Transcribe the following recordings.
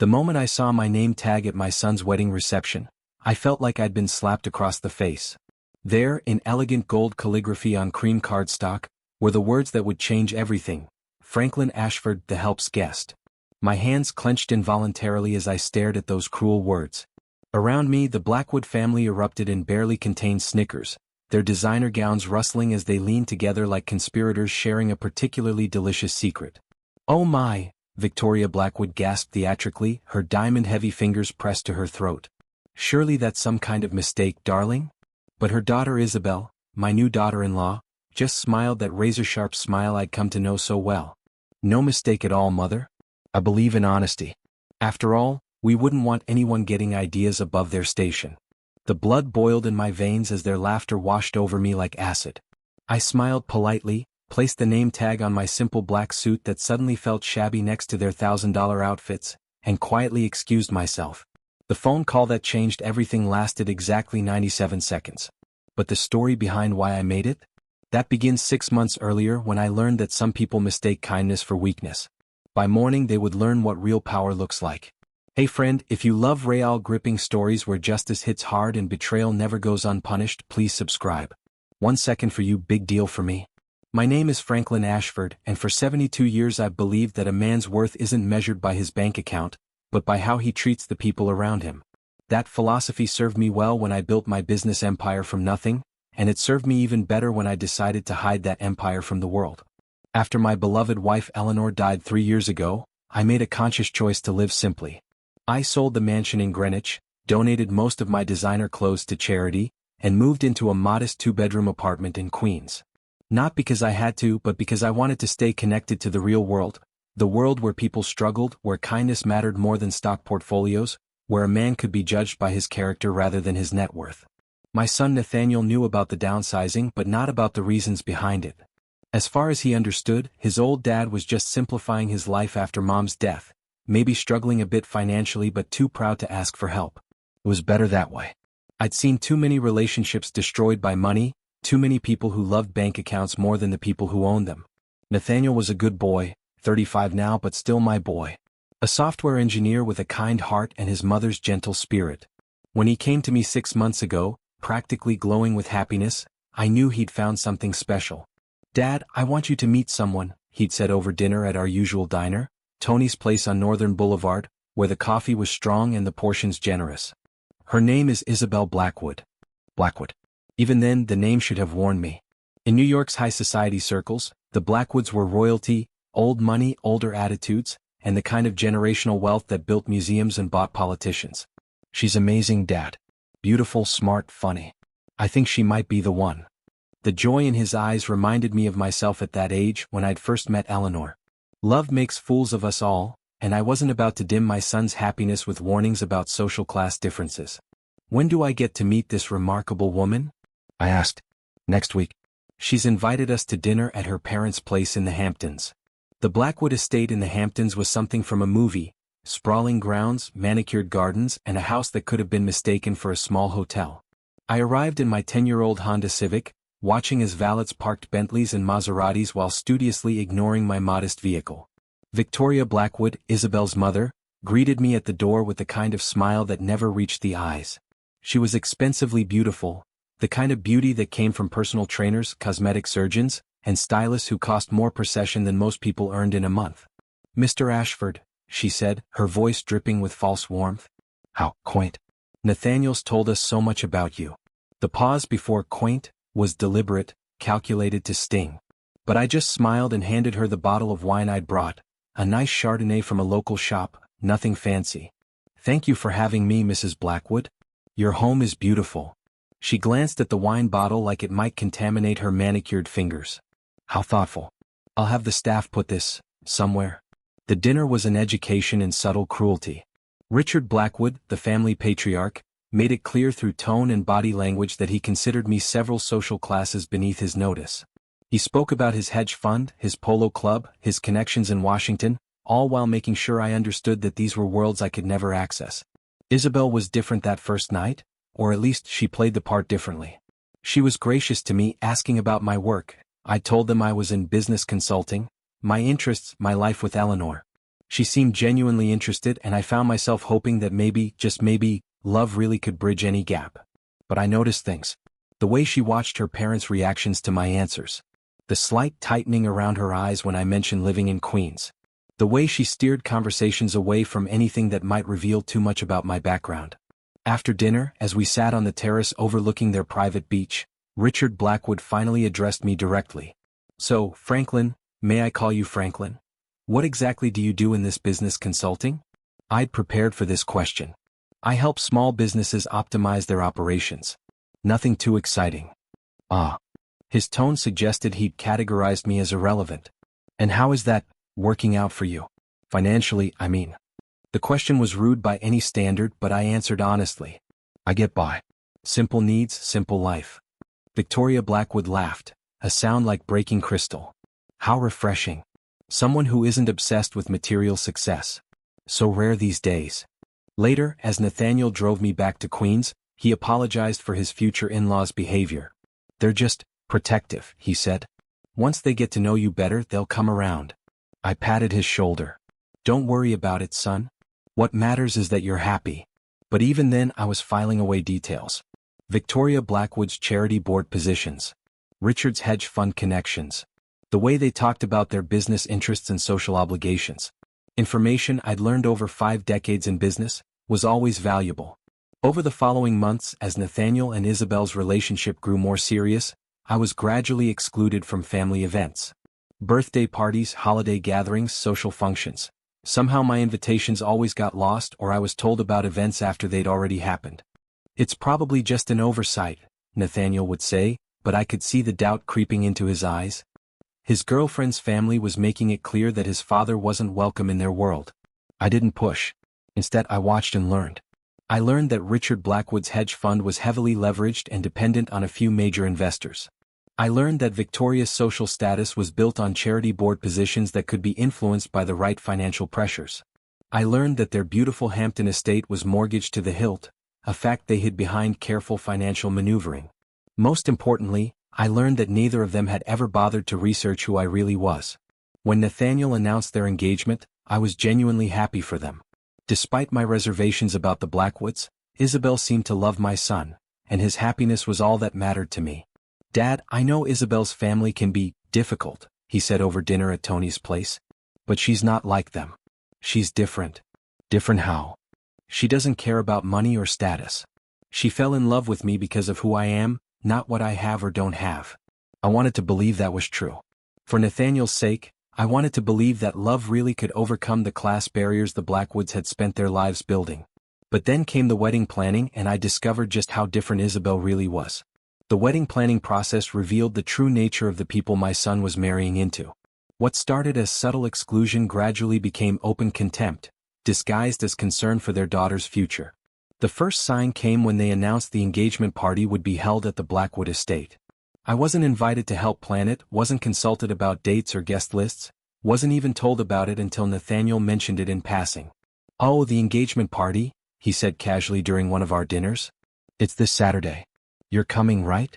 The moment I saw my name tag at my son's wedding reception, I felt like I'd been slapped across the face. There, in elegant gold calligraphy on cream cardstock, were the words that would change everything: Franklin Ashford, the help's guest. My hands clenched involuntarily as I stared at those cruel words. Around me, the Blackwood family erupted in barely contained snickers, their designer gowns rustling as they leaned together like conspirators sharing a particularly delicious secret. "Oh my," Victoria Blackwood gasped theatrically, her diamond-heavy fingers pressed to her throat. "Surely that's some kind of mistake, darling?" But her daughter Isabel, my new daughter-in-law, just smiled that razor-sharp smile I'd come to know so well. "No mistake at all, Mother. I believe in honesty. After all, we wouldn't want anyone getting ideas above their station." The blood boiled in my veins as their laughter washed over me like acid. I smiled politely, placed the name tag on my simple black suit that suddenly felt shabby next to their $1,000 outfits, and quietly excused myself. The phone call that changed everything lasted exactly 97 seconds. But the story behind why I made it? That begins 6 months earlier when I learned that some people mistake kindness for weakness. By morning they would learn what real power looks like. Hey friend, if you love real gripping stories where justice hits hard and betrayal never goes unpunished, please subscribe. 1 second for you, big deal for me. My name is Franklin Ashford, and for 72 years I've believed that a man's worth isn't measured by his bank account, but by how he treats the people around him. That philosophy served me well when I built my business empire from nothing, and it served me even better when I decided to hide that empire from the world. After my beloved wife Eleanor died 3 years ago, I made a conscious choice to live simply. I sold the mansion in Greenwich, donated most of my designer clothes to charity, and moved into a modest 2-bedroom apartment in Queens. Not because I had to, but because I wanted to stay connected to the real world, the world where people struggled, where kindness mattered more than stock portfolios, where a man could be judged by his character rather than his net worth. My son Nathaniel knew about the downsizing but not about the reasons behind it. As far as he understood, his old dad was just simplifying his life after Mom's death, maybe struggling a bit financially but too proud to ask for help. It was better that way. I'd seen too many relationships destroyed by money, too many people who loved bank accounts more than the people who owned them. Nathaniel was a good boy, 35 now but still my boy. A software engineer with a kind heart and his mother's gentle spirit. When he came to me 6 months ago, practically glowing with happiness, I knew he'd found something special. "Dad, I want you to meet someone," he'd said over dinner at our usual diner, Tony's place on Northern Boulevard, where the coffee was strong and the portions generous. "Her name is Isabel Blackwood." Blackwood. Even then, the name should have warned me. In New York's high society circles, the Blackwoods were royalty, old money, older attitudes, and the kind of generational wealth that built museums and bought politicians. "She's amazing, Dad. Beautiful, smart, funny. I think she might be the one." The joy in his eyes reminded me of myself at that age when I'd first met Eleanor. Love makes fools of us all, and I wasn't about to dim my son's happiness with warnings about social class differences. "When do I get to meet this remarkable woman?" I asked. "Next week. She's invited us to dinner at her parents' place in the Hamptons." The Blackwood estate in the Hamptons was something from a movie: sprawling grounds, manicured gardens, and a house that could have been mistaken for a small hotel. I arrived in my 10-year-old Honda Civic, watching as valets parked Bentleys and Maseratis while studiously ignoring my modest vehicle. Victoria Blackwood, Isabel's mother, greeted me at the door with the kind of smile that never reached the eyes. She was expensively beautiful, the kind of beauty that came from personal trainers, cosmetic surgeons, and stylists who cost more per session than most people earned in a month. "Mr. Ashford," she said, her voice dripping with false warmth. "How quaint. Nathaniel's told us so much about you." The pause before quaint was deliberate, calculated to sting. But I just smiled and handed her the bottle of wine I'd brought, a nice Chardonnay from a local shop, nothing fancy. "Thank you for having me, Mrs. Blackwood. Your home is beautiful." She glanced at the wine bottle like it might contaminate her manicured fingers. "How thoughtful. I'll have the staff put this somewhere." The dinner was an education in subtle cruelty. Richard Blackwood, the family patriarch, made it clear through tone and body language that he considered me several social classes beneath his notice. He spoke about his hedge fund, his polo club, his connections in Washington, all while making sure I understood that these were worlds I could never access. Isabel was different that first night, or at least she played the part differently. She was gracious to me, asking about my work. I told them I was in business consulting, my interests, my life with Eleanor. She seemed genuinely interested, and I found myself hoping that maybe, just maybe, love really could bridge any gap. But I noticed things. The way she watched her parents' reactions to my answers. The slight tightening around her eyes when I mentioned living in Queens. The way she steered conversations away from anything that might reveal too much about my background. After dinner, as we sat on the terrace overlooking their private beach, Richard Blackwood finally addressed me directly. "So, Franklin, may I call you Franklin? What exactly do you do in this business consulting?" I'd prepared for this question. I help small businesses optimize their operations. Nothing too exciting. Ah. His tone suggested he'd categorized me as irrelevant. "And how is that working out for you? Financially, I mean." The question was rude by any standard, but I answered honestly. "I get by. Simple needs, simple life." Victoria Blackwood laughed, a sound like breaking crystal. How refreshing. Someone who isn't obsessed with material success. So rare these days. Later, as Nathaniel drove me back to Queens, he apologized for his future in-laws' behavior. "They're just protective," he said. "Once they get to know you better, they'll come around." I patted his shoulder. "Don't worry about it, son. What matters is that you're happy." But even then I was filing away details. Victoria Blackwood's charity board positions. Richard's hedge fund connections. The way they talked about their business interests and social obligations. Information I'd learned over 5 decades in business was always valuable. Over the following months, as Nathaniel and Isabel's relationship grew more serious, I was gradually excluded from family events. Birthday parties, holiday gatherings, social functions. Somehow my invitations always got lost, or I was told about events after they'd already happened. "It's probably just an oversight," Nathaniel would say, but I could see the doubt creeping into his eyes. His girlfriend's family was making it clear that his father wasn't welcome in their world. I didn't push. Instead, I watched and learned. I learned that Richard Blackwood's hedge fund was heavily leveraged and dependent on a few major investors. I learned that Victoria's social status was built on charity board positions that could be influenced by the right financial pressures. I learned that their beautiful Hampton estate was mortgaged to the hilt, a fact they hid behind careful financial maneuvering. Most importantly, I learned that neither of them had ever bothered to research who I really was. When Nathaniel announced their engagement, I was genuinely happy for them. Despite my reservations about the Blackwoods, Isabel seemed to love my son, and his happiness was all that mattered to me. "Dad, I know Isabel's family can be difficult," he said over dinner at Tony's place. "But she's not like them. She's different." "Different how?" "She doesn't care about money or status. She fell in love with me because of who I am, not what I have or don't have." I wanted to believe that was true. For Nathaniel's sake, I wanted to believe that love really could overcome the class barriers the Blackwoods had spent their lives building. But then came the wedding planning, and I discovered just how different Isabel really was. The wedding planning process revealed the true nature of the people my son was marrying into. What started as subtle exclusion gradually became open contempt, disguised as concern for their daughter's future. The first sign came when they announced the engagement party would be held at the Blackwood estate. I wasn't invited to help plan it, wasn't consulted about dates or guest lists, wasn't even told about it until Nathaniel mentioned it in passing. "Oh, the engagement party," he said casually during one of our dinners. "It's this Saturday. You're coming, right?"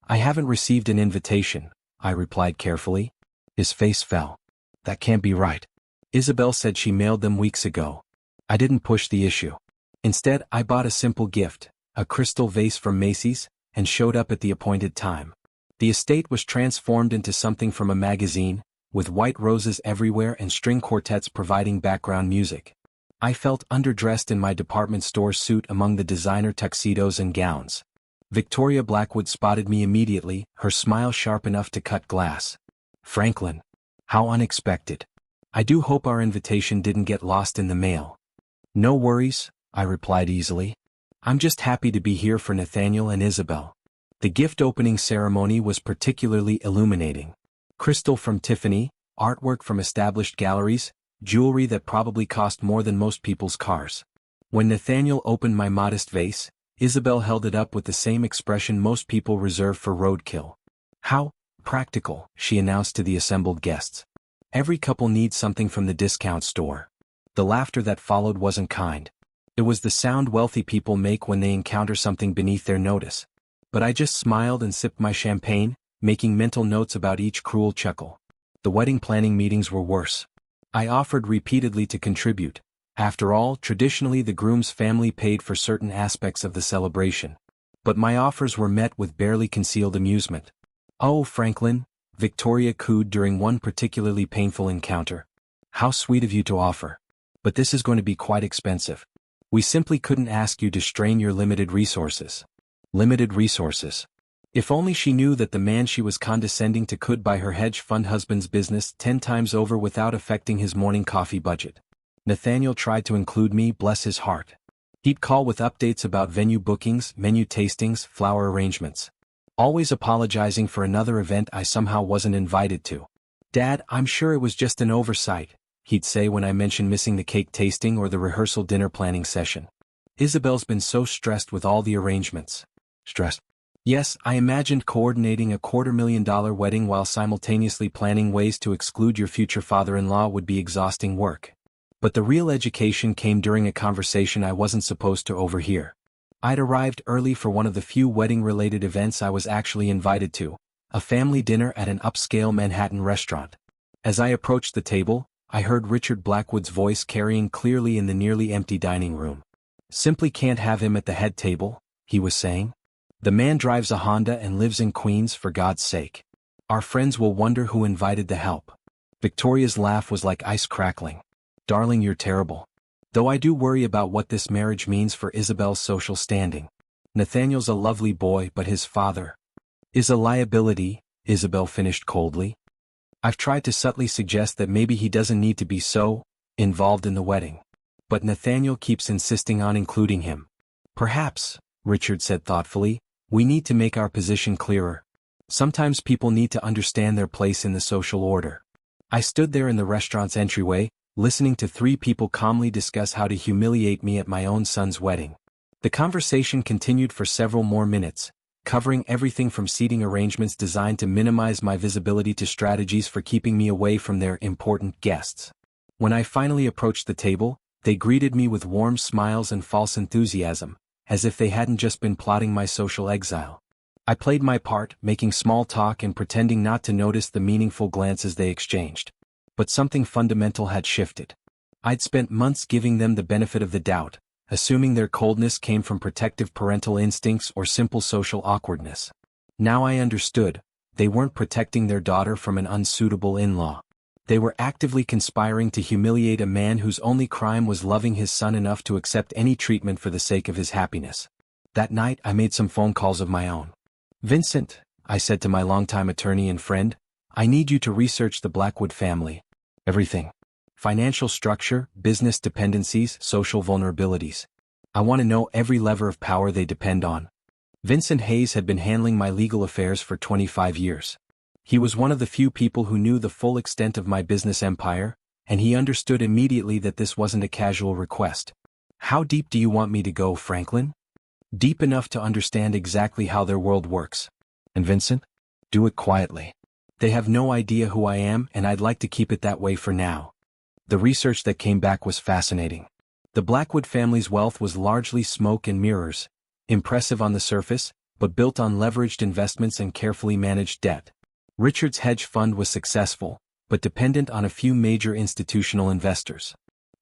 "I haven't received an invitation," I replied carefully. His face fell. "That can't be right. Isabel said she mailed them weeks ago." I didn't push the issue. Instead, I bought a simple gift, a crystal vase from Macy's, and showed up at the appointed time. The estate was transformed into something from a magazine, with white roses everywhere and string quartets providing background music. I felt underdressed in my department store suit among the designer tuxedos and gowns. Victoria Blackwood spotted me immediately, her smile sharp enough to cut glass. "Franklin. How unexpected. I do hope our invitation didn't get lost in the mail." "No worries," I replied easily. "I'm just happy to be here for Nathaniel and Isabel." The gift opening ceremony was particularly illuminating. Crystal from Tiffany, artwork from established galleries, jewelry that probably cost more than most people's cars. When Nathaniel opened my modest vase, Isabel held it up with the same expression most people reserve for roadkill. "How practical," she announced to the assembled guests. "Every couple needs something from the discount store." The laughter that followed wasn't kind. It was the sound wealthy people make when they encounter something beneath their notice. But I just smiled and sipped my champagne, making mental notes about each cruel chuckle. The wedding planning meetings were worse. I offered repeatedly to contribute. After all, traditionally the groom's family paid for certain aspects of the celebration. But my offers were met with barely concealed amusement. "Oh, Franklin," Victoria cooed during one particularly painful encounter. "How sweet of you to offer. But this is going to be quite expensive. We simply couldn't ask you to strain your limited resources." Limited resources. If only she knew that the man she was condescending to could buy her hedge fund husband's business 10 times over without affecting his morning coffee budget. Nathaniel tried to include me, bless his heart. He'd call with updates about venue bookings, menu tastings, flower arrangements. Always apologizing for another event I somehow wasn't invited to. "Dad, I'm sure it was just an oversight," he'd say when I mentioned missing the cake tasting or the rehearsal dinner planning session. "Isabel's been so stressed with all the arrangements." Stressed? Yes, I imagined coordinating a $250,000 wedding while simultaneously planning ways to exclude your future father-in-law would be exhausting work. But the real education came during a conversation I wasn't supposed to overhear. I'd arrived early for one of the few wedding-related events I was actually invited to, a family dinner at an upscale Manhattan restaurant. As I approached the table, I heard Richard Blackwood's voice carrying clearly in the nearly empty dining room. "Simply can't have him at the head table," he was saying. "The man drives a Honda and lives in Queens, for God's sake. Our friends will wonder who invited the help." Victoria's laugh was like ice crackling. "Darling, you're terrible. Though I do worry about what this marriage means for Isabel's social standing. Nathaniel's a lovely boy, but his father is a liability," Isabel finished coldly. "I've tried to subtly suggest that maybe he doesn't need to be so involved in the wedding. But Nathaniel keeps insisting on including him." "Perhaps," Richard said thoughtfully, "we need to make our position clearer. Sometimes people need to understand their place in the social order." I stood there in the restaurant's entryway, listening to three people calmly discuss how to humiliate me at my own son's wedding. The conversation continued for several more minutes, covering everything from seating arrangements designed to minimize my visibility to strategies for keeping me away from their important guests. When I finally approached the table, they greeted me with warm smiles and false enthusiasm, as if they hadn't just been plotting my social exile. I played my part, making small talk and pretending not to notice the meaningful glances they exchanged. But something fundamental had shifted. I'd spent months giving them the benefit of the doubt, assuming their coldness came from protective parental instincts or simple social awkwardness. Now I understood, they weren't protecting their daughter from an unsuitable in-law. They were actively conspiring to humiliate a man whose only crime was loving his son enough to accept any treatment for the sake of his happiness. That night I made some phone calls of my own. "Vincent," I said to my longtime attorney and friend, "I need you to research the Blackwood family. Everything. Financial structure, business dependencies, social vulnerabilities. I want to know every lever of power they depend on." Vincent Hayes had been handling my legal affairs for 25 years. He was one of the few people who knew the full extent of my business empire, and he understood immediately that this wasn't a casual request. "How deep do you want me to go, Franklin?" "Deep enough to understand exactly how their world works." "And Vincent?" "Do it quietly. They have no idea who I am, and I'd like to keep it that way for now." The research that came back was fascinating. The Blackwood family's wealth was largely smoke and mirrors, impressive on the surface, but built on leveraged investments and carefully managed debt. Richard's hedge fund was successful, but dependent on a few major institutional investors.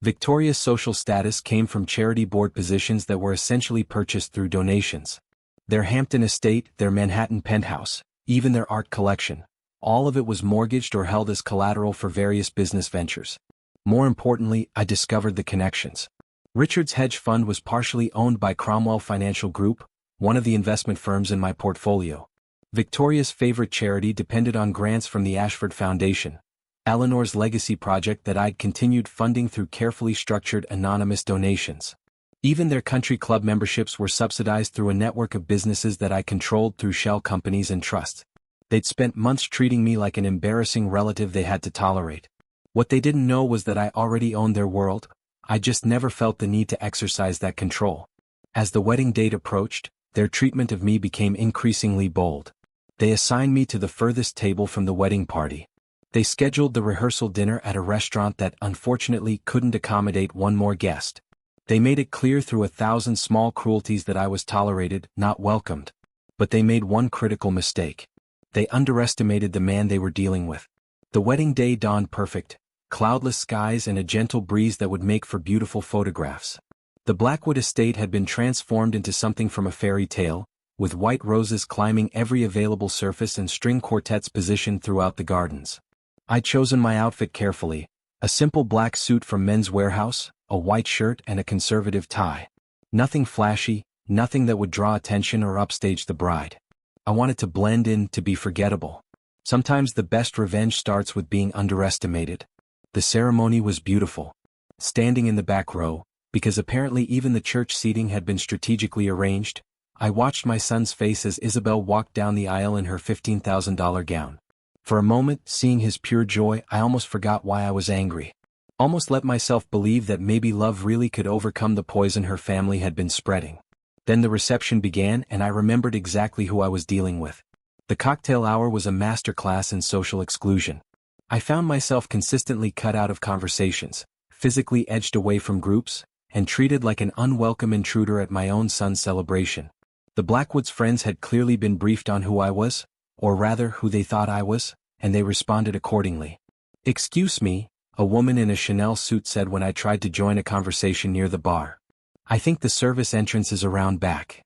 Victoria's social status came from charity board positions that were essentially purchased through donations. Their Hampton estate, their Manhattan penthouse, even their art collection, all of it was mortgaged or held as collateral for various business ventures. More importantly, I discovered the connections. Richard's hedge fund was partially owned by Cromwell Financial Group, one of the investment firms in my portfolio. Victoria's favorite charity depended on grants from the Ashford Foundation, Eleanor's legacy project that I'd continued funding through carefully structured anonymous donations. Even their country club memberships were subsidized through a network of businesses that I controlled through shell companies and trusts. They'd spent months treating me like an embarrassing relative they had to tolerate. What they didn't know was that I already owned their world. I just never felt the need to exercise that control. As the wedding date approached, their treatment of me became increasingly bold. They assigned me to the furthest table from the wedding party. They scheduled the rehearsal dinner at a restaurant that unfortunately couldn't accommodate one more guest. They made it clear through 1,000 small cruelties that I was tolerated, not welcomed. But they made one critical mistake. They underestimated the man they were dealing with. The wedding day dawned perfect, cloudless skies and a gentle breeze that would make for beautiful photographs. The Blackwood estate had been transformed into something from a fairy tale, with white roses climbing every available surface and string quartets positioned throughout the gardens. I'd chosen my outfit carefully, a simple black suit from Men's Warehouse, a white shirt and a conservative tie. Nothing flashy, nothing that would draw attention or upstage the bride. I wanted to blend in, to be forgettable. Sometimes the best revenge starts with being underestimated. The ceremony was beautiful. Standing in the back row, because apparently even the church seating had been strategically arranged, I watched my son's face as Isabel walked down the aisle in her $15,000 gown. For a moment, seeing his pure joy, I almost forgot why I was angry. Almost let myself believe that maybe love really could overcome the poison her family had been spreading. Then the reception began and I remembered exactly who I was dealing with. The cocktail hour was a masterclass in social exclusion. I found myself consistently cut out of conversations, physically edged away from groups, and treated like an unwelcome intruder at my own son's celebration. The Blackwoods' friends had clearly been briefed on who I was, or rather who they thought I was, and they responded accordingly. "Excuse me," a woman in a Chanel suit said when I tried to join a conversation near the bar. "I think the service entrance is around back."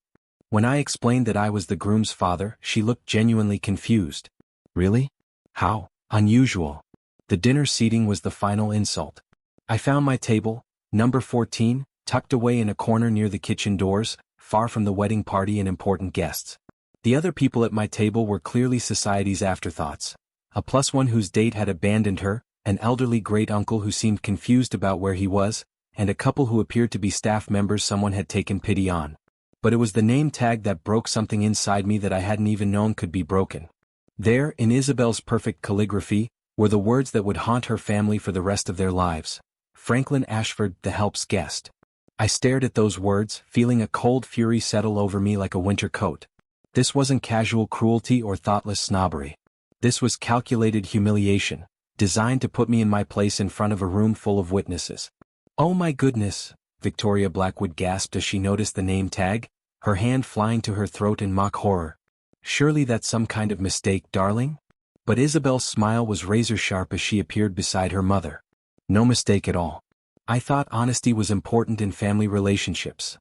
When I explained that I was the groom's father, she looked genuinely confused. "Really? How unusual." The dinner seating was the final insult. I found my table, number 14, tucked away in a corner near the kitchen doors, far from the wedding party and important guests. The other people at my table were clearly society's afterthoughts. A +1 whose date had abandoned her, an elderly great-uncle who seemed confused about where he was, and a couple who appeared to be staff members someone had taken pity on. But it was the name tag that broke something inside me that I hadn't even known could be broken. There, in Isabel's perfect calligraphy, were the words that would haunt her family for the rest of their lives. Franklin Ashford, the help's guest. I stared at those words, feeling a cold fury settle over me like a winter coat. This wasn't casual cruelty or thoughtless snobbery. This was calculated humiliation, designed to put me in my place in front of a room full of witnesses. "Oh my goodness," Victoria Blackwood gasped as she noticed the name tag, her hand flying to her throat in mock horror. "Surely that's some kind of mistake, darling?" But Isabel's smile was razor-sharp as she appeared beside her mother. "No mistake at all. I thought honesty was important in family relationships."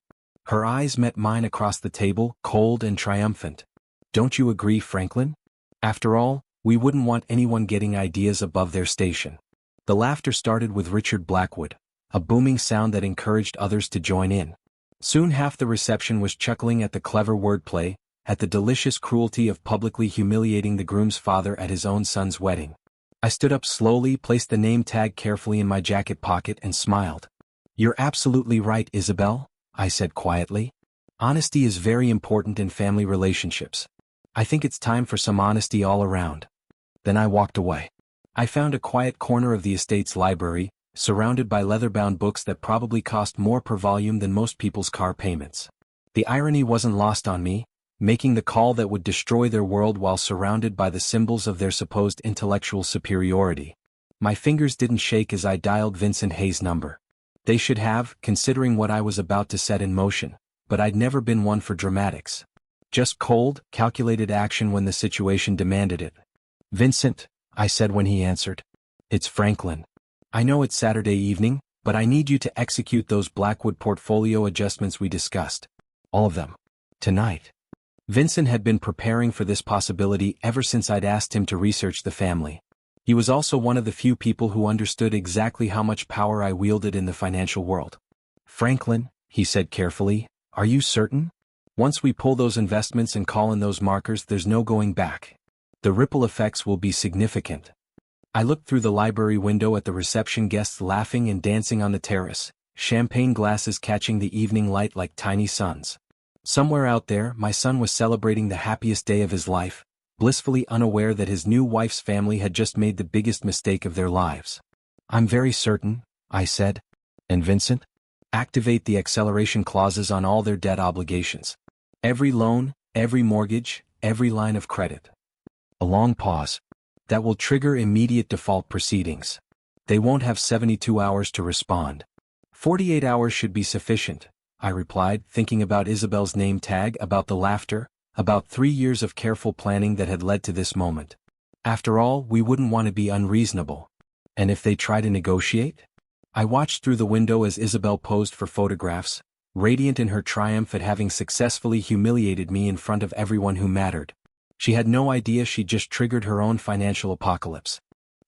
Her eyes met mine across the table, cold and triumphant. "Don't you agree, Franklin? After all, we wouldn't want anyone getting ideas above their station." The laughter started with Richard Blackwood, a booming sound that encouraged others to join in. Soon half the reception was chuckling at the clever wordplay, at the delicious cruelty of publicly humiliating the groom's father at his own son's wedding. I stood up slowly, placed the name tag carefully in my jacket pocket and smiled. "You're absolutely right, Isabel," I said quietly. "Honesty is very important in family relationships. I think it's time for some honesty all around." Then I walked away. I found a quiet corner of the estate's library, surrounded by leather-bound books that probably cost more per volume than most people's car payments. The irony wasn't lost on me, making the call that would destroy their world while surrounded by the symbols of their supposed intellectual superiority. My fingers didn't shake as I dialed Vincent Hayes' number. They should have, considering what I was about to set in motion, but I'd never been one for dramatics. Just cold, calculated action when the situation demanded it. "Vincent," I said when he answered. "It's Franklin. I know it's Saturday evening, but I need you to execute those Blackwood portfolio adjustments we discussed. All of them. Tonight." Vincent had been preparing for this possibility ever since I'd asked him to research the family. He was also one of the few people who understood exactly how much power I wielded in the financial world. "Franklin," he said carefully, "are you certain? Once we pull those investments and call in those markers, there's no going back. The ripple effects will be significant." I looked through the library window at the reception guests laughing and dancing on the terrace, champagne glasses catching the evening light like tiny suns. Somewhere out there, my son was celebrating the happiest day of his life, blissfully unaware that his new wife's family had just made the biggest mistake of their lives. "I'm very certain," I said. "And Vincent? Activate the acceleration clauses on all their debt obligations. Every loan, every mortgage, every line of credit." A long pause. "That will trigger immediate default proceedings. They won't have 72 hours to respond. 48 hours should be sufficient," I replied, thinking about Isabel's name tag, about the laughter, about 3 years of careful planning that had led to this moment. After all, we wouldn't want to be unreasonable. And if they try to negotiate? I watched through the window as Isabel posed for photographs, radiant in her triumph at having successfully humiliated me in front of everyone who mattered. She had no idea she'd just triggered her own financial apocalypse.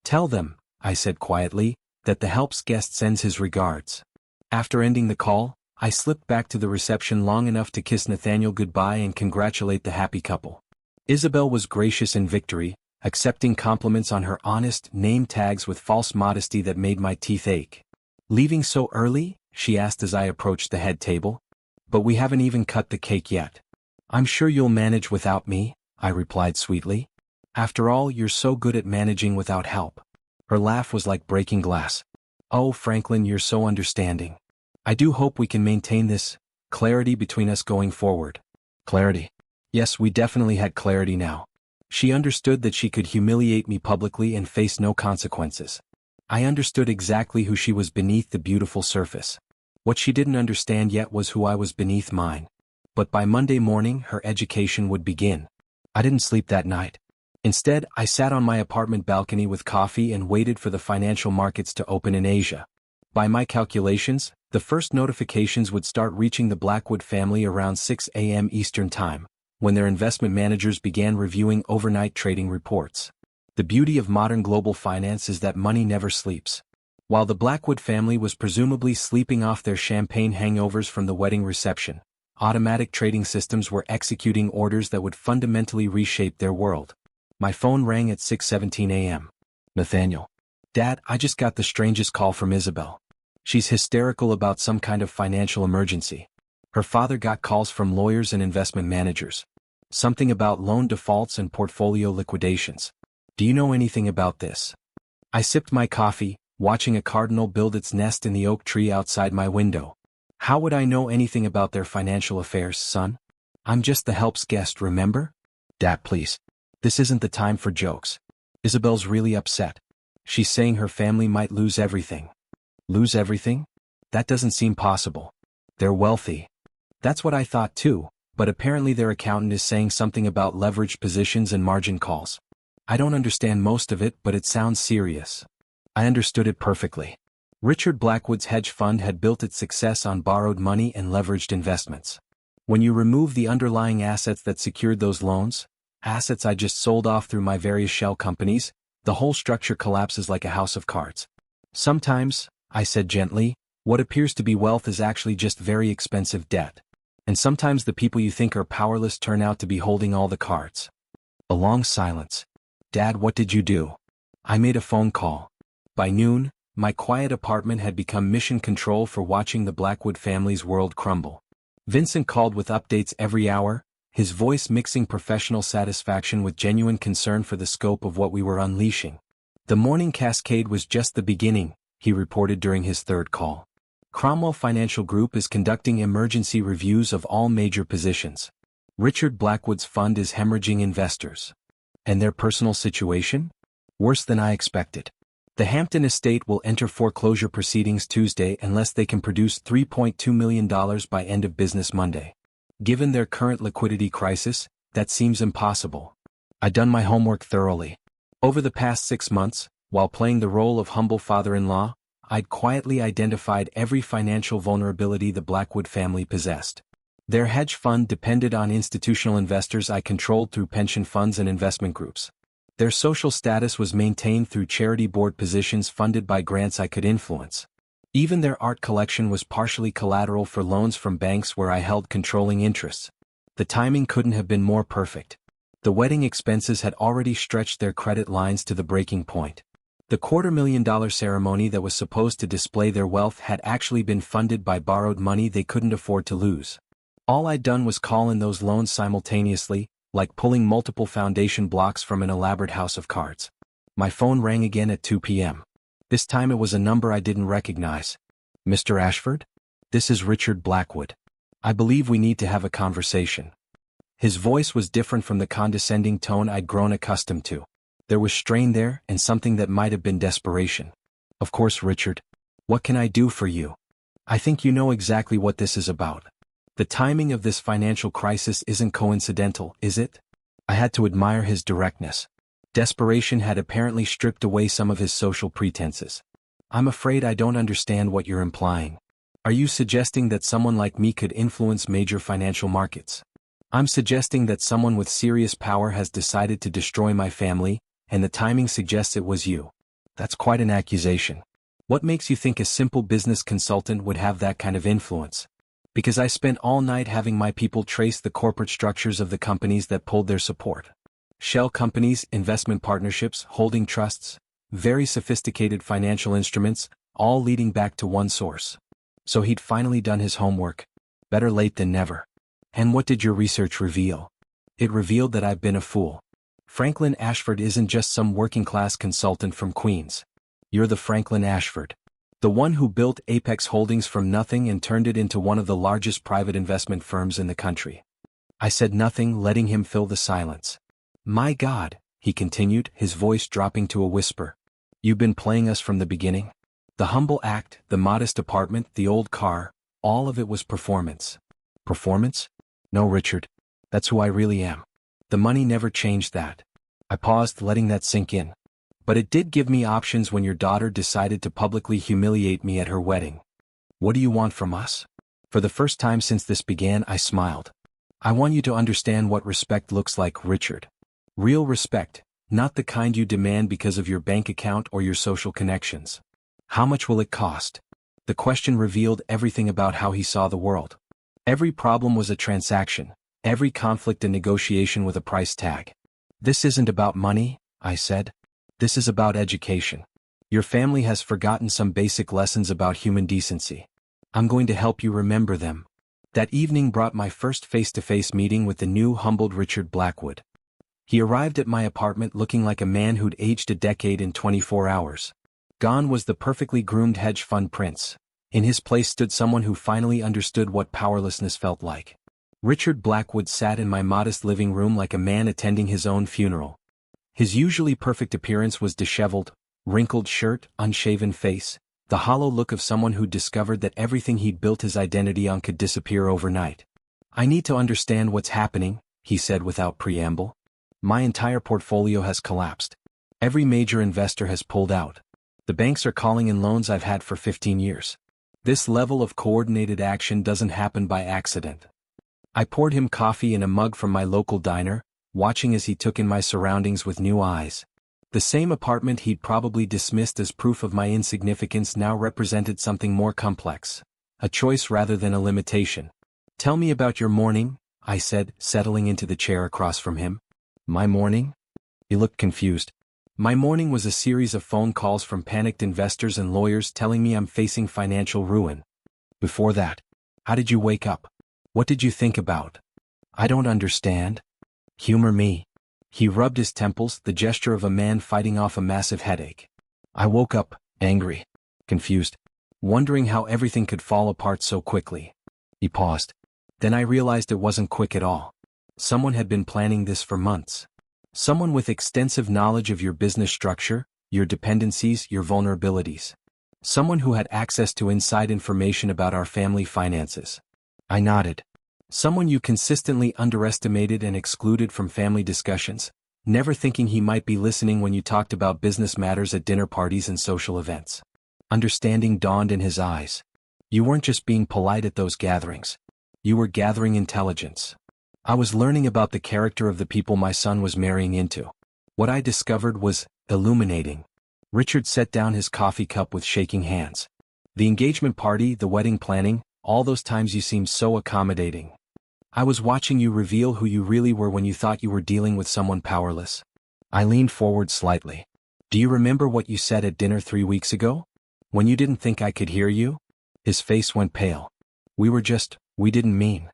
"Tell them," I said quietly, "that the help's guest sends his regards." After ending the call, I slipped back to the reception long enough to kiss Nathaniel goodbye and congratulate the happy couple. Isabel was gracious in victory, accepting compliments on her honest name tags with false modesty that made my teeth ache. "Leaving so early?" she asked as I approached the head table. "But we haven't even cut the cake yet." "I'm sure you'll manage without me," I replied sweetly. "After all, you're so good at managing without help." Her laugh was like breaking glass. "Oh, Franklin, you're so understanding. I do hope we can maintain this clarity between us going forward." Clarity. Yes, we definitely had clarity now. She understood that she could humiliate me publicly and face no consequences. I understood exactly who she was beneath the beautiful surface. What she didn't understand yet was who I was beneath mine. But by Monday morning, her education would begin. I didn't sleep that night. Instead, I sat on my apartment balcony with coffee and waited for the financial markets to open in Asia. By my calculations, the first notifications would start reaching the Blackwood family around 6 a.m. Eastern Time, when their investment managers began reviewing overnight trading reports. The beauty of modern global finance is that money never sleeps. While the Blackwood family was presumably sleeping off their champagne hangovers from the wedding reception, automatic trading systems were executing orders that would fundamentally reshape their world. My phone rang at 6:17 a.m. "Nathaniel." "Dad, I just got the strangest call from Isabel. She's hysterical about some kind of financial emergency. Her father got calls from lawyers and investment managers. Something about loan defaults and portfolio liquidations. Do you know anything about this?" I sipped my coffee, watching a cardinal build its nest in the oak tree outside my window. "How would I know anything about their financial affairs, son? I'm just the help's guest, remember?" "Dad, please. This isn't the time for jokes. Isabel's really upset. She's saying her family might lose everything." "Lose everything? That doesn't seem possible. They're wealthy." That's what I thought too, but apparently their accountant is saying something about leveraged positions and margin calls. I don't understand most of it, but it sounds serious. I understood it perfectly. Richard Blackwood's hedge fund had built its success on borrowed money and leveraged investments. When you remove the underlying assets that secured those loans, assets I just sold off through my various shell companies, the whole structure collapses like a house of cards. "Sometimes," I said gently, "what appears to be wealth is actually just very expensive debt. And sometimes the people you think are powerless turn out to be holding all the cards." A long silence. "Dad, what did you do?" I made a phone call. By noon, my quiet apartment had become mission control for watching the Blackwood family's world crumble. Vincent called with updates every hour, his voice mixing professional satisfaction with genuine concern for the scope of what we were unleashing. "The morning cascade was just the beginning," he reported during his third call. "Cromwell Financial Group is conducting emergency reviews of all major positions. Richard Blackwood's fund is hemorrhaging investors. And their personal situation? Worse than I expected. The Hampton estate will enter foreclosure proceedings Tuesday unless they can produce $3.2 million by end of business Monday. Given their current liquidity crisis, that seems impossible. I'd done my homework thoroughly. Over the past 6 months, while playing the role of humble father-in-law, I'd quietly identified every financial vulnerability the Blackwood family possessed. Their hedge fund depended on institutional investors I controlled through pension funds and investment groups. Their social status was maintained through charity board positions funded by grants I could influence. Even their art collection was partially collateral for loans from banks where I held controlling interests. The timing couldn't have been more perfect. The wedding expenses had already stretched their credit lines to the breaking point. The $250,000 ceremony that was supposed to display their wealth had actually been funded by borrowed money they couldn't afford to lose. All I'd done was call in those loans simultaneously, like pulling multiple foundation blocks from an elaborate house of cards. My phone rang again at 2 p.m. This time it was a number I didn't recognize. "Mr. Ashford? This is Richard Blackwood. I believe we need to have a conversation." His voice was different from the condescending tone I'd grown accustomed to. There was strain there and something that might have been desperation. "Of course, Richard. What can I do for you? I think you know exactly what this is about. The timing of this financial crisis isn't coincidental, is it?" I had to admire his directness. Desperation had apparently stripped away some of his social pretenses. I'm afraid I don't understand what you're implying. Are you suggesting that someone like me could influence major financial markets? I'm suggesting that someone with serious power has decided to destroy my family, and the timing suggests it was you. That's quite an accusation. What makes you think a simple business consultant would have that kind of influence? Because I spent all night having my people trace the corporate structures of the companies that pulled their support. Shell companies, investment partnerships, holding trusts, very sophisticated financial instruments, all leading back to one source. So he'd finally done his homework. Better late than never. And what did your research reveal? It revealed that I've been a fool. Franklin Ashford isn't just some working-class consultant from Queens. You're the Franklin Ashford. The one who built Apex Holdings from nothing and turned it into one of the largest private investment firms in the country. I said nothing, letting him fill the silence. My God, he continued, his voice dropping to a whisper. You've been playing us from the beginning? The humble act, the modest apartment, the old car, all of it was performance. Performance? No, Richard. That's who I really am. The money never changed that. I paused, letting that sink in. But it did give me options when your daughter decided to publicly humiliate me at her wedding. What do you want from us? For the first time since this began, I smiled. I want you to understand what respect looks like, Richard. Real respect, not the kind you demand because of your bank account or your social connections. How much will it cost? The question revealed everything about how he saw the world. Every problem was a transaction, every conflict a negotiation with a price tag. This isn't about money, I said. This is about education. Your family has forgotten some basic lessons about human decency. I'm going to help you remember them. That evening brought my first face-to-face meeting with the new humbled Richard Blackwood. He arrived at my apartment looking like a man who'd aged a decade in 24 hours. Gone was the perfectly groomed hedge fund prince. In his place stood someone who finally understood what powerlessness felt like. Richard Blackwood sat in my modest living room like a man attending his own funeral. His usually perfect appearance was disheveled, wrinkled shirt, unshaven face, the hollow look of someone who'd discovered that everything he'd built his identity on could disappear overnight. I need to understand what's happening, he said without preamble. My entire portfolio has collapsed. Every major investor has pulled out. The banks are calling in loans I've had for 15 years. This level of coordinated action doesn't happen by accident. I poured him coffee in a mug from my local diner, watching as he took in my surroundings with new eyes. The same apartment he'd probably dismissed as proof of my insignificance now represented something more complex. A choice rather than a limitation. Tell me about your morning, I said, settling into the chair across from him. My morning? He looked confused. My morning was a series of phone calls from panicked investors and lawyers telling me I'm facing financial ruin. Before that, how did you wake up? What did you think about? I don't understand. Humor me. He rubbed his temples, the gesture of a man fighting off a massive headache. I woke up, angry, confused, wondering how everything could fall apart so quickly. He paused. Then I realized it wasn't quick at all. Someone had been planning this for months. Someone with extensive knowledge of your business structure, your dependencies, your vulnerabilities. Someone who had access to inside information about our family finances. I nodded. Someone you consistently underestimated and excluded from family discussions, never thinking he might be listening when you talked about business matters at dinner parties and social events. Understanding dawned in his eyes. You weren't just being polite at those gatherings. You were gathering intelligence. I was learning about the character of the people my son was marrying into. What I discovered was illuminating. Richard set down his coffee cup with shaking hands. The engagement party, the wedding planning, all those times you seemed so accommodating. I was watching you reveal who you really were when you thought you were dealing with someone powerless. I leaned forward slightly. Do you remember what you said at dinner 3 weeks ago? When you didn't think I could hear you? His face went pale. We didn't mean.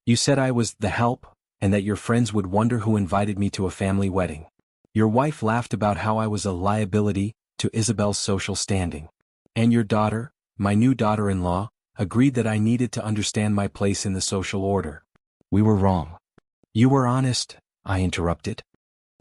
You said I was the help, and that your friends would wonder who invited me to a family wedding. Your wife laughed about how I was a liability to Isabel's social standing. And your daughter, my new daughter-in-law, agreed that I needed to understand my place in the social order. We were wrong. You were honest, I interrupted.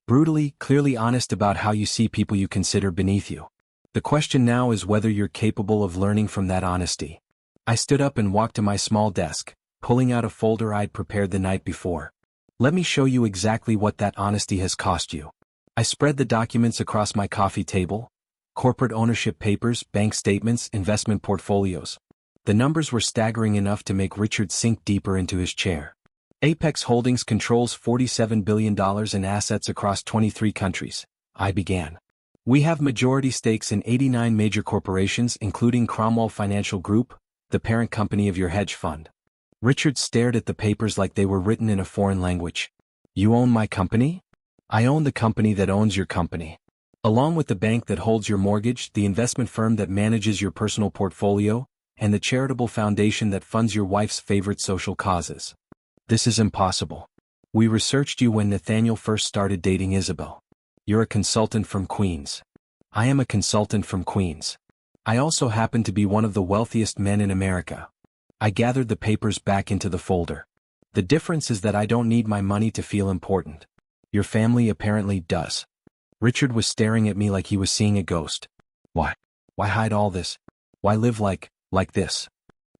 Brutally, clearly honest about how you see people you consider beneath you. The question now is whether you're capable of learning from that honesty. I stood up and walked to my small desk, pulling out a folder I'd prepared the night before. Let me show you exactly what that honesty has cost you. I spread the documents across my coffee table. Corporate ownership papers, bank statements, investment portfolios. The numbers were staggering enough to make Richard sink deeper into his chair. Apex Holdings controls $47 billion in assets across 23 countries, I began. We have majority stakes in 89 major corporations including Cromwell Financial Group, the parent company of your hedge fund. Richard stared at the papers like they were written in a foreign language. You own my company? I own the company that owns your company. Along with the bank that holds your mortgage, the investment firm that manages your personal portfolio, and the charitable foundation that funds your wife's favorite social causes. This is impossible. We researched you when Nathaniel first started dating Isabel. You're a consultant from Queens. I am a consultant from Queens. I also happen to be one of the wealthiest men in America. I gathered the papers back into the folder. The difference is that I don't need my money to feel important. Your family apparently does. Richard was staring at me like he was seeing a ghost. Why? Why hide all this? Why live like this?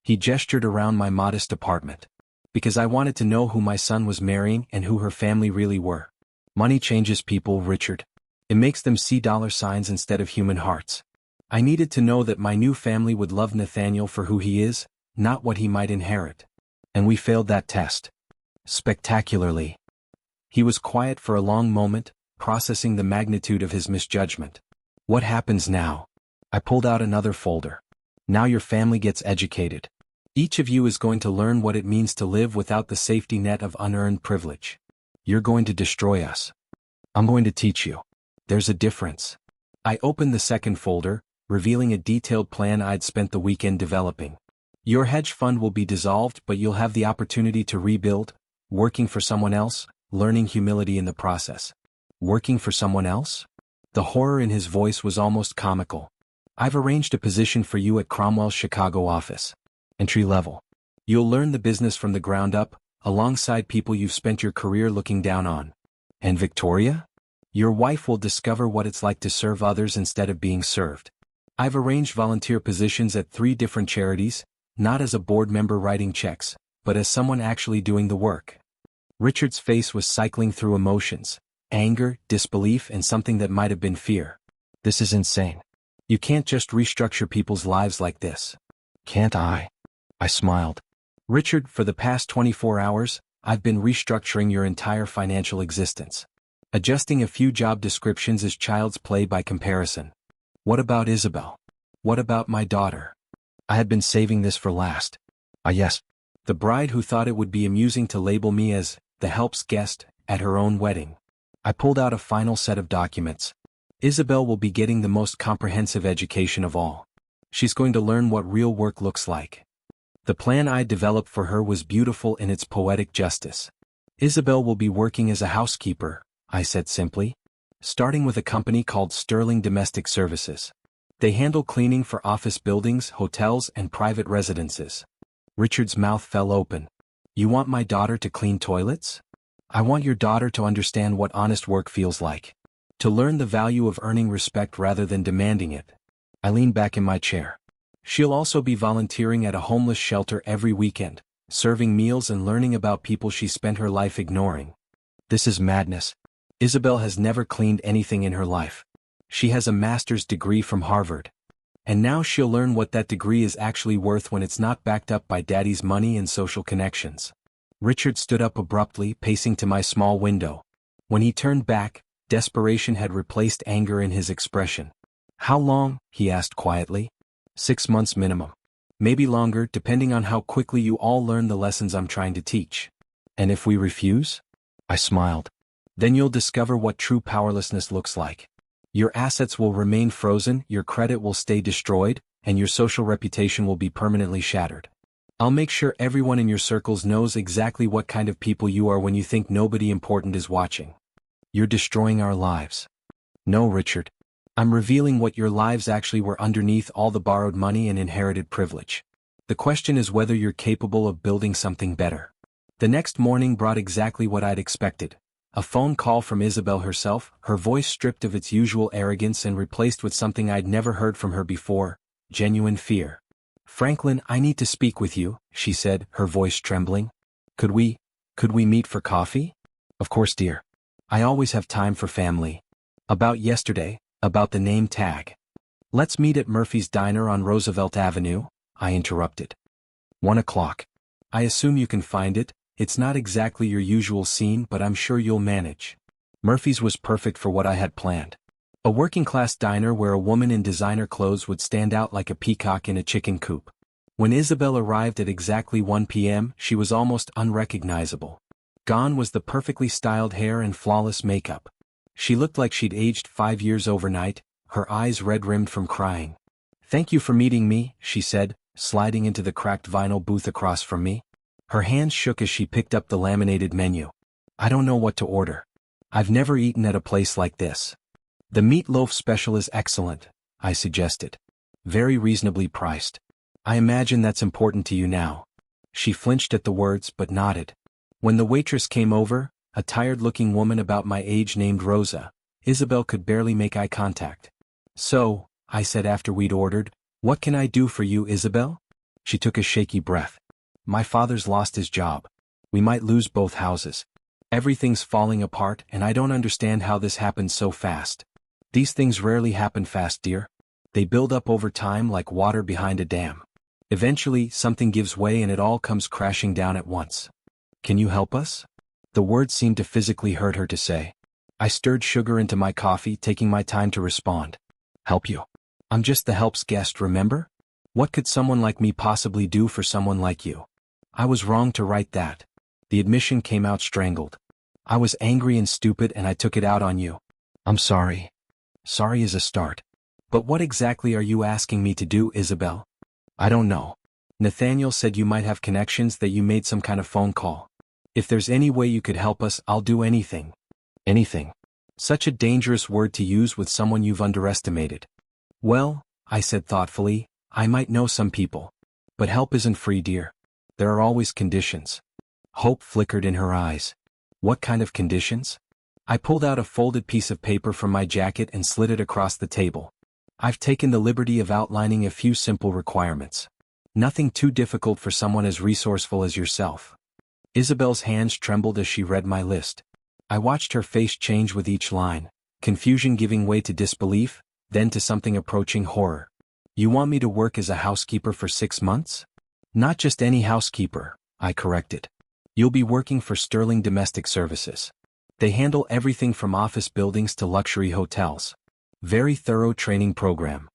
He gestured around my modest apartment. Because I wanted to know who my son was marrying and who her family really were. Money changes people, Richard. It makes them see dollar signs instead of human hearts. I needed to know that my new family would love Nathaniel for who he is, not what he might inherit. And we failed that test. Spectacularly. He was quiet for a long moment, processing the magnitude of his misjudgment. What happens now? I pulled out another folder. Now your family gets educated. Each of you is going to learn what it means to live without the safety net of unearned privilege. You're going to destroy us. I'm going to teach you. There's a difference. I opened the second folder, revealing a detailed plan I'd spent the weekend developing. Your hedge fund will be dissolved, but you'll have the opportunity to rebuild, working for someone else, learning humility in the process. Working for someone else? The horror in his voice was almost comical. I've arranged a position for you at Cromwell's Chicago office. Entry level. You'll learn the business from the ground up, alongside people you've spent your career looking down on. And Victoria? Your wife will discover what it's like to serve others instead of being served. I've arranged volunteer positions at 3 different charities, not as a board member writing checks, but as someone actually doing the work. Richard's face was cycling through emotions, anger, disbelief, and something that might have been fear. This is insane. You can't just restructure people's lives like this. Can't I? I smiled. Richard, for the past 24 hours, I've been restructuring your entire financial existence. Adjusting a few job descriptions is child's play by comparison. What about Isabel? What about my daughter? I had been saving this for last. Yes. The bride who thought it would be amusing to label me as the help's guest at her own wedding. I pulled out a final set of documents. Isabel will be getting the most comprehensive education of all. She's going to learn what real work looks like. The plan I developed for her was beautiful in its poetic justice. Isabel will be working as a housekeeper, I said simply. Starting with a company called Sterling Domestic Services. They handle cleaning for office buildings, hotels, and private residences. Richard's mouth fell open. You want my daughter to clean toilets? I want your daughter to understand what honest work feels like. To learn the value of earning respect rather than demanding it. I leaned back in my chair. She'll also be volunteering at a homeless shelter every weekend, serving meals and learning about people she spent her life ignoring. This is madness. Isabel has never cleaned anything in her life. She has a master's degree from Harvard. And now she'll learn what that degree is actually worth when it's not backed up by daddy's money and social connections. Richard stood up abruptly, pacing to my small window. When he turned back, desperation had replaced anger in his expression. How long? He asked quietly. 6 months minimum. Maybe longer, depending on how quickly you all learn the lessons I'm trying to teach. And if we refuse? I smiled. Then you'll discover what true powerlessness looks like. Your assets will remain frozen, your credit will stay destroyed, and your social reputation will be permanently shattered. I'll make sure everyone in your circles knows exactly what kind of people you are when you think nobody important is watching. You're destroying our lives. No, Richard. I'm revealing what your lives actually were underneath all the borrowed money and inherited privilege. The question is whether you're capable of building something better. The next morning brought exactly what I'd expected. A phone call from Isabel herself, her voice stripped of its usual arrogance and replaced with something I'd never heard from her before, genuine fear. Franklin, I need to speak with you, she said, her voice trembling. Could we meet for coffee? Of course, dear. I always have time for family. About yesterday, about the name tag. Let's meet at Murphy's Diner on Roosevelt Avenue, I interrupted. 1 o'clock. I assume you can find it. It's not exactly your usual scene, but I'm sure you'll manage. Murphy's was perfect for what I had planned. A working-class diner where a woman in designer clothes would stand out like a peacock in a chicken coop. When Isabel arrived at exactly 1 p.m., she was almost unrecognizable. Gone was the perfectly styled hair and flawless makeup. She looked like she'd aged 5 years overnight, her eyes red-rimmed from crying. "Thank you for meeting me," she said, sliding into the cracked vinyl booth across from me. Her hands shook as she picked up the laminated menu. "I don't know what to order. I've never eaten at a place like this." "The meatloaf special is excellent," I suggested. "Very reasonably priced. I imagine that's important to you now." She flinched at the words but nodded. When the waitress came over, a tired-looking woman about my age named Rosa, Isabel could barely make eye contact. "So," I said after we'd ordered, "what can I do for you, Isabel?" She took a shaky breath. "My father's lost his job. We might lose both houses. Everything's falling apart and I don't understand how this happened so fast." "These things rarely happen fast, dear. They build up over time like water behind a dam. Eventually, something gives way and it all comes crashing down at once. Can you help us?" The words seemed to physically hurt her to say. I stirred sugar into my coffee, taking my time to respond. "Help you? I'm just the help's guest, remember? What could someone like me possibly do for someone like you?" I was wrong to write that. The admission came out strangled. "I was angry and stupid and I took it out on you. I'm sorry." Sorry is a start. "But what exactly are you asking me to do, Isabel?" "I don't know. Nathaniel said you might have connections, that you made some kind of phone call. If there's any way you could help us, I'll do anything." "Anything." Such a dangerous word to use with someone you've underestimated. "Well," I said thoughtfully, "I might know some people. But help isn't free, dear. There are always conditions." Hope flickered in her eyes. "What kind of conditions?" I pulled out a folded piece of paper from my jacket and slid it across the table. "I've taken the liberty of outlining a few simple requirements. Nothing too difficult for someone as resourceful as yourself." Isabel's hands trembled as she read my list. I watched her face change with each line, confusion giving way to disbelief, then to something approaching horror. "You want me to work as a housekeeper for 6 months?" "Not just any housekeeper," I corrected. "You'll be working for Sterling Domestic Services. They handle everything from office buildings to luxury hotels. Very thorough training program.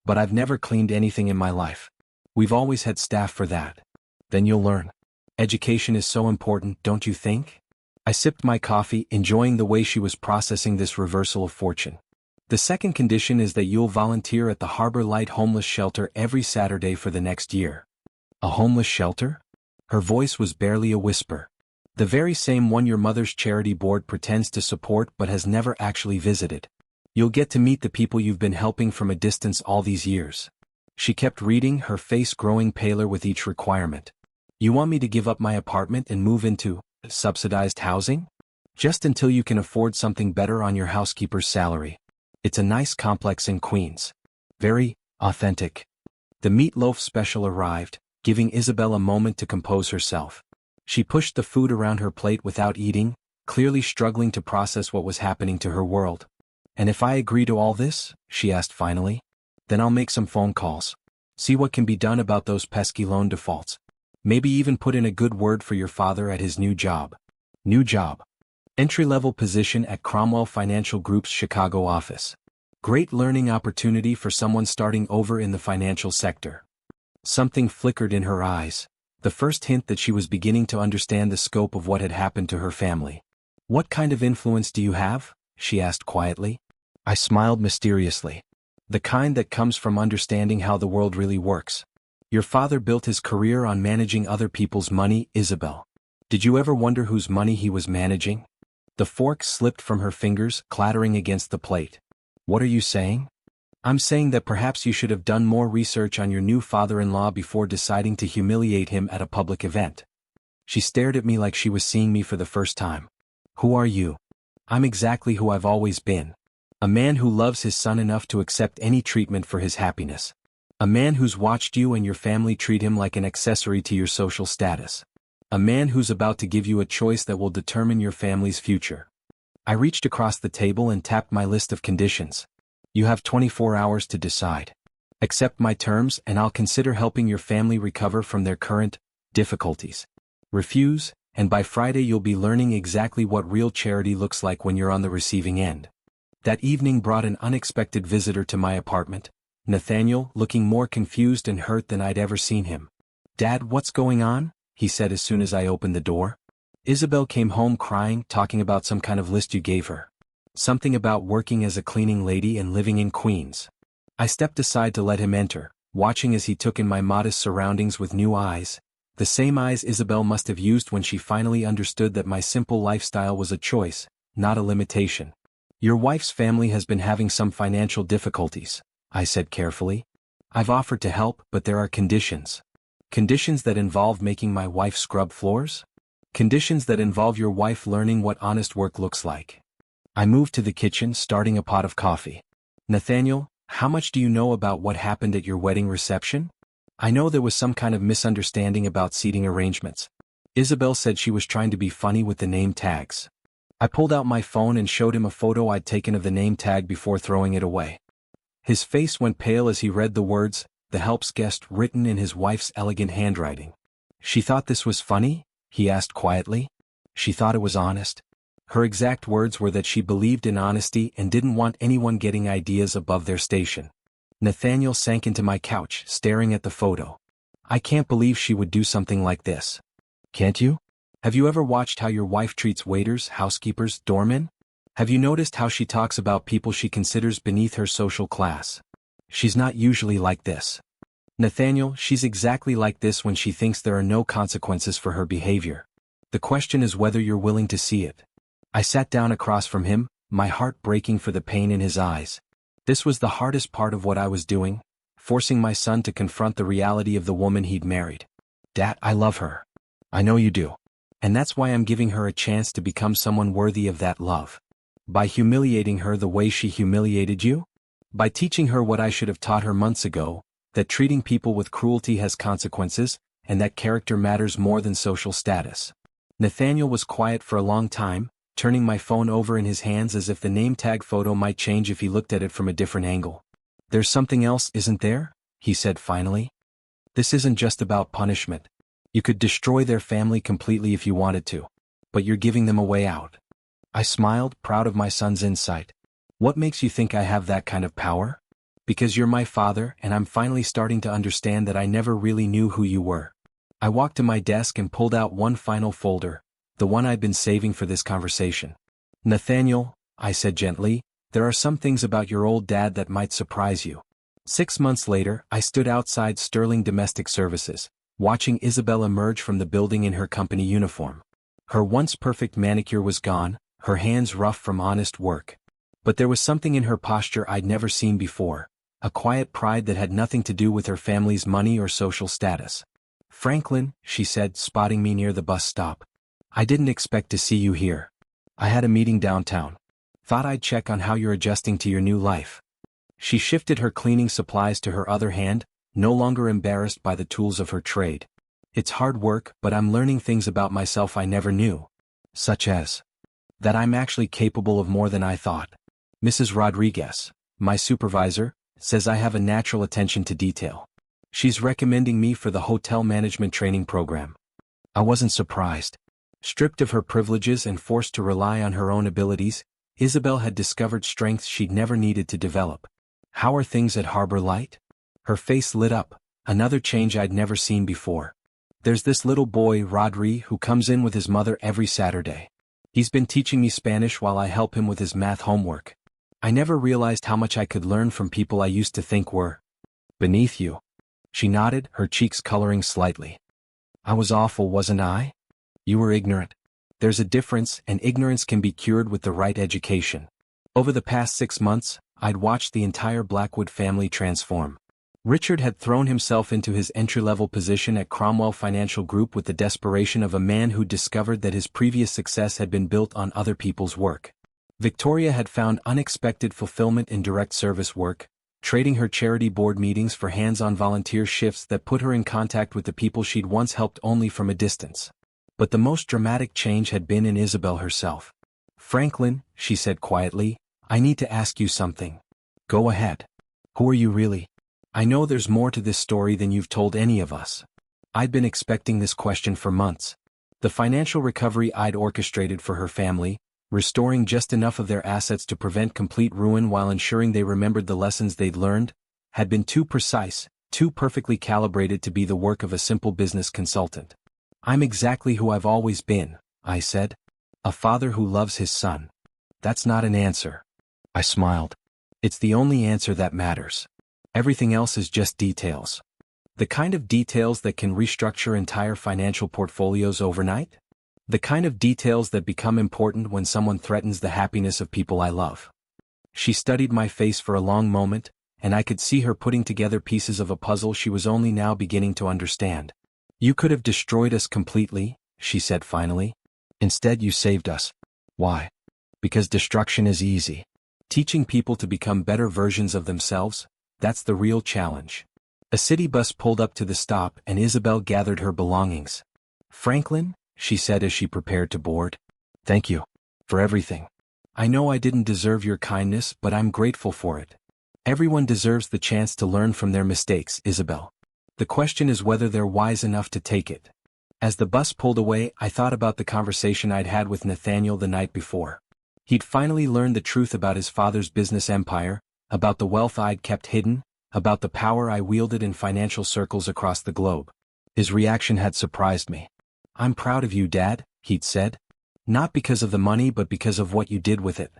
But I've never cleaned anything in my life. We've always had staff for that." "Then you'll learn. Education is so important, don't you think?" I sipped my coffee, enjoying the way she was processing this reversal of fortune. "The second condition is that you'll volunteer at the Harbor Light Homeless Shelter every Saturday for the next year." "A homeless shelter?" Her voice was barely a whisper. "The very same one your mother's charity board pretends to support but has never actually visited. You'll get to meet the people you've been helping from a distance all these years." She kept reading, her face growing paler with each requirement. "You want me to give up my apartment and move into subsidized housing? Just until you can afford something better on your housekeeper's salary. It's a nice complex in Queens. Very authentic." The meatloaf special arrived, giving Isabel a moment to compose herself. She pushed the food around her plate without eating, clearly struggling to process what was happening to her world. "And if I agree to all this," she asked finally, "then I'll make some phone calls. See what can be done about those pesky loan defaults. Maybe even put in a good word for your father at his new job." "New job?" "Entry-level position at Cromwell Financial Group's Chicago office. Great learning opportunity for someone starting over in the financial sector." Something flickered in her eyes, the first hint that she was beginning to understand the scope of what had happened to her family. "What kind of influence do you have?" she asked quietly. I smiled mysteriously. "The kind that comes from understanding how the world really works. Your father built his career on managing other people's money, Isabel. Did you ever wonder whose money he was managing?" The fork slipped from her fingers, clattering against the plate. "What are you saying?" "I'm saying that perhaps you should have done more research on your new father-in-law before deciding to humiliate him at a public event." She stared at me like she was seeing me for the first time. "Who are you?" "I'm exactly who I've always been. A man who loves his son enough to accept any treatment for his happiness. A man who's watched you and your family treat him like an accessory to your social status. A man who's about to give you a choice that will determine your family's future." I reached across the table and tapped my list of conditions. You have 24 hours to decide. Accept my terms and I'll consider helping your family recover from their current difficulties. Refuse, and by Friday you'll be learning exactly what real charity looks like when you're on the receiving end. That evening brought an unexpected visitor to my apartment, Nathaniel, looking more confused and hurt than I'd ever seen him. "Dad, what's going on?" he said as soon as I opened the door. "Isabel came home crying, talking about some kind of list you gave her. Something about working as a cleaning lady and living in Queens." I stepped aside to let him enter, watching as he took in my modest surroundings with new eyes, the same eyes Isabel must have used when she finally understood that my simple lifestyle was a choice, not a limitation. "Your wife's family has been having some financial difficulties," I said carefully. "I've offered to help, but there are conditions. Conditions that involve making my wife scrub floors? Conditions that involve your wife learning what honest work looks like." I moved to the kitchen, starting a pot of coffee. "Nathaniel, how much do you know about what happened at your wedding reception? I know there was some kind of misunderstanding about seating arrangements. Isabel said she was trying to be funny with the name tags." I pulled out my phone and showed him a photo I'd taken of the name tag before throwing it away. His face went pale as he read the words, "The helps guest," written in his wife's elegant handwriting. "She thought this was funny?" he asked quietly. "She thought it was honest?" Her exact words were that she believed in honesty and didn't want anyone getting ideas above their station. Nathaniel sank into my couch, staring at the photo. "I can't believe she would do something like this." "Can't you? Have you ever watched how your wife treats waiters, housekeepers, doormen? Have you noticed how she talks about people she considers beneath her social class? She's not usually like this. Nathaniel, she's exactly like this when she thinks there are no consequences for her behavior. The question is whether you're willing to see it." I sat down across from him, my heart breaking for the pain in his eyes. This was the hardest part of what I was doing, forcing my son to confront the reality of the woman he'd married. "Dad, I love her. I know you do. And that's why I'm giving her a chance to become someone worthy of that love. By humiliating her the way she humiliated you? By teaching her what I should have taught her months ago, that treating people with cruelty has consequences, and that character matters more than social status." Nathaniel was quiet for a long time, turning my phone over in his hands as if the name tag photo might change if he looked at it from a different angle. "There's something else, isn't there?" he said finally. "This isn't just about punishment. You could destroy their family completely if you wanted to. But you're giving them a way out." I smiled, proud of my son's insight. "What makes you think I have that kind of power?" "Because you're my father and I'm finally starting to understand that I never really knew who you were." I walked to my desk and pulled out one final folder, the one I'd been saving for this conversation. "Nathaniel," I said gently, "there are some things about your old dad that might surprise you." 6 months later, I stood outside Sterling Domestic Services, watching Isabel emerge from the building in her company uniform. Her once perfect manicure was gone, her hands rough from honest work. But there was something in her posture I'd never seen before, a quiet pride that had nothing to do with her family's money or social status. "Franklin," she said, spotting me near the bus stop, "I didn't expect to see you here. I had a meeting downtown. Thought I'd check on how you're adjusting to your new life." She shifted her cleaning supplies to her other hand, no longer embarrassed by the tools of her trade. "It's hard work, but I'm learning things about myself I never knew. Such as that I'm actually capable of more than I thought. Mrs. Rodriguez, my supervisor, says I have a natural attention to detail. She's recommending me for the hotel management training program." I wasn't surprised. Stripped of her privileges and forced to rely on her own abilities, Isabel had discovered strengths she'd never needed to develop. "How are things at Harbor Light?" Her face lit up, another change I'd never seen before. "There's this little boy, Rodri, who comes in with his mother every Saturday. He's been teaching me Spanish while I help him with his math homework. I never realized how much I could learn from people I used to think were beneath you." She nodded, her cheeks coloring slightly. "I was awful, wasn't I? You were ignorant. There's a difference, and ignorance can be cured with the right education." Over the past 6 months, I'd watched the entire Blackwood family transform. Richard had thrown himself into his entry-level position at Cromwell Financial Group with the desperation of a man who discovered that his previous success had been built on other people's work. Victoria had found unexpected fulfillment in direct service work, trading her charity board meetings for hands-on volunteer shifts that put her in contact with the people she'd once helped only from a distance. But the most dramatic change had been in Isabel herself. Franklin, she said quietly, I need to ask you something. Go ahead. Who are you really? I know there's more to this story than you've told any of us. I'd been expecting this question for months. The financial recovery I'd orchestrated for her family, restoring just enough of their assets to prevent complete ruin while ensuring they remembered the lessons they'd learned, had been too precise, too perfectly calibrated to be the work of a simple business consultant. I'm exactly who I've always been, I said. A father who loves his son. That's not an answer. I smiled. It's the only answer that matters. Everything else is just details. The kind of details that can restructure entire financial portfolios overnight? The kind of details that become important when someone threatens the happiness of people I love. She studied my face for a long moment, and I could see her putting together pieces of a puzzle she was only now beginning to understand. You could have destroyed us completely, she said finally. Instead you saved us. Why? Because destruction is easy. Teaching people to become better versions of themselves, that's the real challenge. A city bus pulled up to the stop and Isabel gathered her belongings. Franklin, she said as she prepared to board. Thank you. For everything. I know I didn't deserve your kindness, but I'm grateful for it. Everyone deserves the chance to learn from their mistakes, Isabel. The question is whether they're wise enough to take it. As the bus pulled away, I thought about the conversation I'd had with Nathaniel the night before. He'd finally learned the truth about his father's business empire, about the wealth I'd kept hidden, about the power I wielded in financial circles across the globe. His reaction had surprised me. I'm proud of you, Dad, he'd said. Not because of the money but because of what you did with it.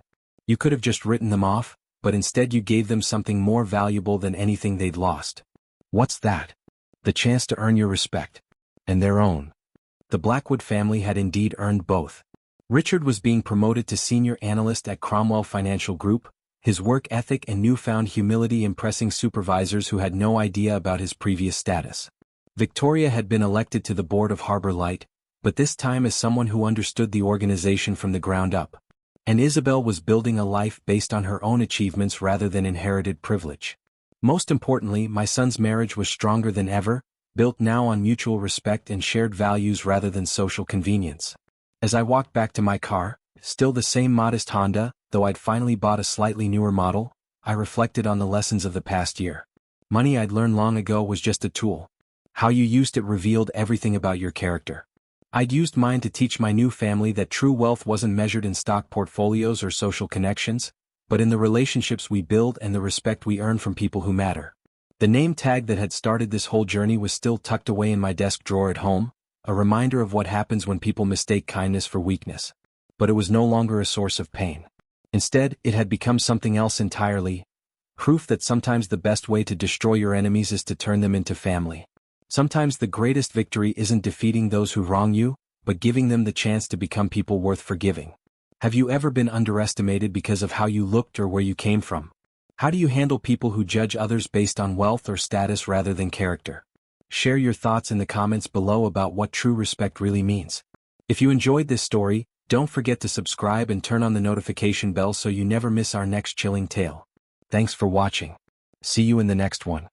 You could have just written them off, but instead you gave them something more valuable than anything they'd lost. What's that? The chance to earn your respect. And their own. The Blackwood family had indeed earned both. Richard was being promoted to senior analyst at Cromwell Financial Group, his work ethic and newfound humility impressing supervisors who had no idea about his previous status. Victoria had been elected to the board of Harbor Light, but this time as someone who understood the organization from the ground up. And Isabel was building a life based on her own achievements rather than inherited privilege. Most importantly, my son's marriage was stronger than ever, built now on mutual respect and shared values rather than social convenience. As I walked back to my car, still the same modest Honda, though I'd finally bought a slightly newer model, I reflected on the lessons of the past year. Money I'd learned long ago was just a tool. How you used it revealed everything about your character. I'd used mine to teach my new family that true wealth wasn't measured in stock portfolios or social connections, but in the relationships we build and the respect we earn from people who matter. The name tag that had started this whole journey was still tucked away in my desk drawer at home, a reminder of what happens when people mistake kindness for weakness. But it was no longer a source of pain. Instead, it had become something else entirely. Proof that sometimes the best way to destroy your enemies is to turn them into family. Sometimes the greatest victory isn't defeating those who wrong you, but giving them the chance to become people worth forgiving. Have you ever been underestimated because of how you looked or where you came from? How do you handle people who judge others based on wealth or status rather than character? Share your thoughts in the comments below about what true respect really means. If you enjoyed this story, don't forget to subscribe and turn on the notification bell so you never miss our next chilling tale. Thanks for watching. See you in the next one.